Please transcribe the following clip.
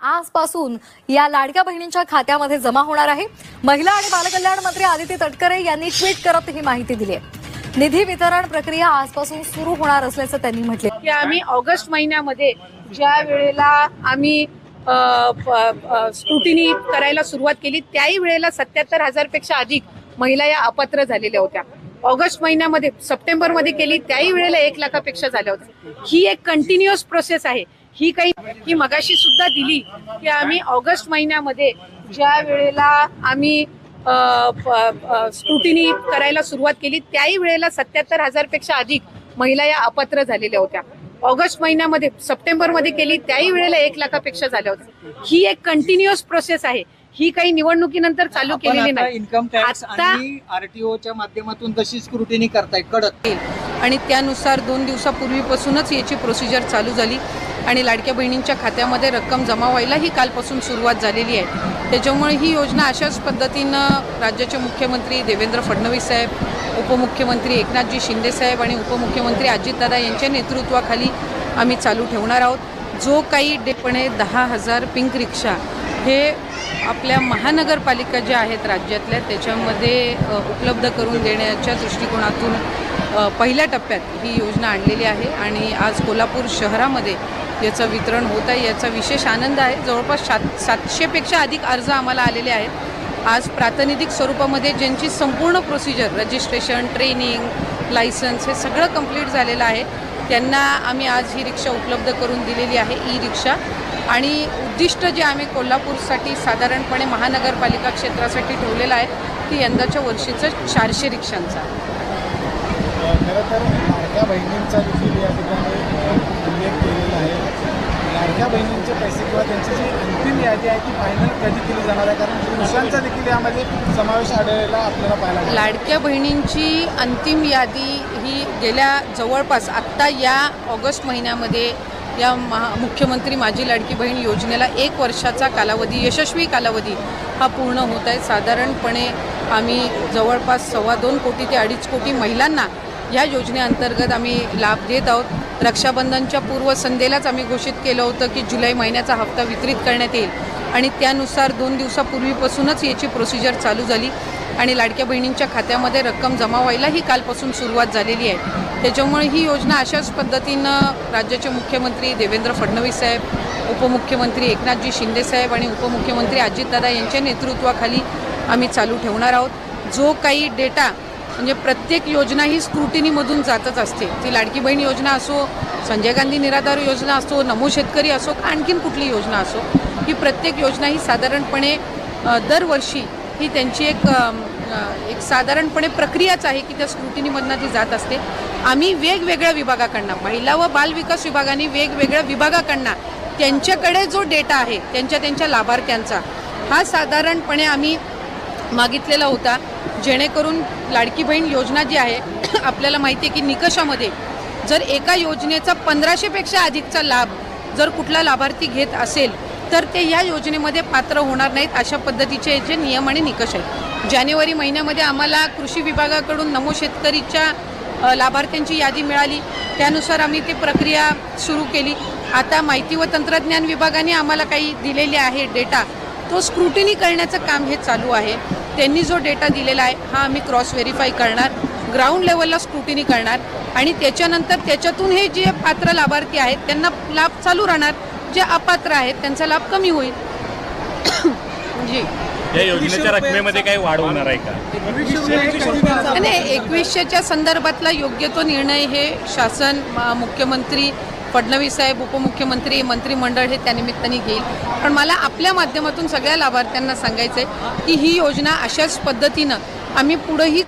आजपासून या लाडक्या बहिणींच्या खात्यामध्ये जमा होणार आहे। महिला आणि बालकल्याण मंत्री आदिती तटकरे यांनी ट्विट करत ही माहिती दिली आहे। निधी वितरण प्रक्रिया आजपासून सुरू होणार असल्याचं त्यांनी म्हटले की आम्ही ऑगस्ट महिन्यामध्ये ज्या वेळेला आम्ही स्क्रुटिनी करायला सुरुवात केली त्याही वेळेला 77,000 पेक्षा अधिक महिला या अपात्र झालेल्या होत्या। ऑगस्ट महिन्यामध्ये सप्टेंबरमध्ये केली त्याही वेळेला 1 लाखापेक्षा झाल्या होत्या। ही एक कंटिन्युअस प्रोसेस आहे। ही काही की मगाशी सुद्धा दिली की आम्ही ऑगस्ट महिन्यामध्ये ज्या वेळेला आम्ही स्क्रुटिनी करायला सुरुवात केली त्याही वेळेला 77,000 पेक्षा अधिक महिला या अपात्र झालेल्या होत्या। ऑगस्ट महिन्यामध्ये सप्टेंबरमध्ये केली त्याही वेळेला 1 लाखापेक्षा झाल्या होत्या। ही एक कंटिन्युअस प्रोसेस आहे। ही काही निवडणुकीनंतर चालू केलेली नाही। इन्कम टॅक्स आणि आरटीओच्या माध्यमातून तशी स्क्रुटिनी करताय कडक आणि त्यानुसार 2 दिवसापूर्वीपासूनच याची प्रोसिजर चालू झाली आणि लाडक्या बहिणींच्या खात्यामध्ये रक्कम जमा व्हायला ही कालपासून सुरुवात झालेली आहे। त्याच्यामुळे ही योजना अशाच पद्धतीनं राज्याचे मुख्यमंत्री देवेंद्र फडणवीस साहेब, उपमुख्यमंत्री एकनाथजी शिंदे साहेब आणि उपमुख्यमंत्री अजितदादा यांच्या नेतृत्वाखाली आम्ही चालू ठेवणार आहोत। जो काही डेपणे 10,000 पिंक रिक्षा हे आपल्या महानगरपालिका ज्या आहेत राज्यातल्या त्याच्यामध्ये उपलब्ध करून देण्याच्या दृष्टिकोनातून पहिल्या टप्प्यात ही योजना आणलेली आहे आणि आज कोल्हापूर शहरामध्ये याचं वितरण होत आहे। याचा विशेष आनंद आहे। जवळपास 700पेक्षा अधिक अर्ज आम्हाला आलेले आहेत। आज प्रातिनिधिक स्वरूपामध्ये ज्यांची संपूर्ण प्रोसिजर रजिस्ट्रेशन, ट्रेनिंग, लायसन्स हे सगळं कंप्लीट झालेलं आहे त्यांना आम्ही आज ही रिक्षा उपलब्ध करून दिलेली आहे, ई रिक्षा। आणि उद्दिष्ट जे आम्ही कोल्हापूरसाठी साधारणपणे महानगरपालिका क्षेत्रासाठी ठेवलेलं आहे की यंदाच्या वर्षीचं 400 रिक्षांचा। खरं तर लाडक्या बहिणींचा देखील या ठिकाणी उल्लेख केलेला आहे। लाडक्या बहिणींचे पैसे किंवा त्यांची जी अंतिम यादी आहे ती फायनल कधी केली जाणार आहे, कारण पुरुषांचा देखील यामध्ये समावेश आढळलेला आपल्याला पाहायला मिळाला। लाडक्या बहिणींची अंतिम यादी ही गेल्या जवळपास आत्ता या ऑगस्ट महिन्यामध्ये या मुख्यमंत्री माझी लाडकी बहीण योजनेला 1 वर्षाचा कालावधी, यशस्वी कालावधी हा पूर्ण होत आहे। साधारणपणे आम्ही जवळपास 2.25 कोटी ते 2.5 कोटी महिलांना या योजनेअंतर्गत आम्ही लाभ देत आहोत। रक्षाबंधनच्या पूर्वसंध्येलाच आम्ही घोषित केलं होतं की जुलै महिन्याचा हप्ता वितरित करण्यात येईल आणि त्यानुसार 2 दिवसापूर्वीपासूनच याची प्रोसिजर चालू झाली आणि लाडक्या बहिणींच्या खात्यामध्ये रक्कम जमा व्हायला ही कालपासून सुरुवात झालेली आहे। त्याच्यामुळे ही योजना अशाच पद्धतीनं राज्याचे मुख्यमंत्री देवेंद्र फडणवीस साहेब, उपमुख्यमंत्री एकनाथजी शिंदे साहेब आणि उपमुख्यमंत्री अजितदादा यांच्या नेतृत्वाखाली आम्ही चालू ठेवणार आहोत। जो काही डेटा म्हणजे प्रत्येक योजना ही स्क्रुटिनीमधून जातच असते। ती लाडकी बहीण योजना असो, संजय गांधी निराधार योजना असो, नमो शेतकरी असो, आणखीन कुठली योजना असो, ही प्रत्येक योजना ही साधारणपणे दरवर्षी ही त्यांची एक साधारणपणे प्रक्रियाच आहे की त्या स्क्रुटिनीमधनं ती जात असते। आम्ही वेगवेगळ्या विभागाकडनं, महिला व बाल विकास विभागाने वेगवेगळ्या विभागाकडनं त्यांच्याकडे जो डेटा आहे त्यांच्या लाभार्थ्यांचा हा साधारणपणे आम्ही मागितलेला होता, जेणेकरून लाडकी बहीण योजना जी आहे आपल्याला माहिती आहे की निकषामध्ये जर एका योजनेचा 1500पेक्षा अधिकचा लाभ जर कुठला लाभार्थी घेत असेल तर ते या योजनेमध्ये पात्र होणार नाहीत, अशा पद्धतीचे जे नियम आणि निकष आहेत। जानेवारी महिन्यामध्ये आम्हाला कृषी विभागाकडून नमो शेतकरीच्या लाभार्थ्यांची यादी मिळाली, त्यानुसार आम्ही ती प्रक्रिया सुरू केली। आता माहिती व तंत्रज्ञान विभागाने आम्हाला काही दिलेले आहे डेटा, तो स्क्रुटिनी करण्याचं काम हे चालू आहे। त्यांनी जो डेटा दिलेला आहे हा आम्ही क्रॉस व्हेरीफाय करणार, ग्राउंड लेवलला स्क्रुटिनी करणार आणि त्याच्यानंतर त्याच्यातून हे जे पात्र लाभार्थी आहेत त्यांना लाभ चालू राहणार, जे अपात्र आहेत त्यांचा लाभ कमी होईल। जी या योजनेच्या रकमेमध्ये काही वाढ होणार आहे का? नाही, 2100च्या संदर्भातला योग्य तो निर्णय हे शासन, मुख्यमंत्री फडणवीस साहेब, उपमुख्यमंत्री, मंत्रिमंडळ हे त्यानिमित्ताने घेईल। पण मला आपल्या माध्यमातून सगळ्या लाभार्थ्यांना सांगायचं आहे की ही योजना अशाच पद्धतीनं आम्ही पुढेही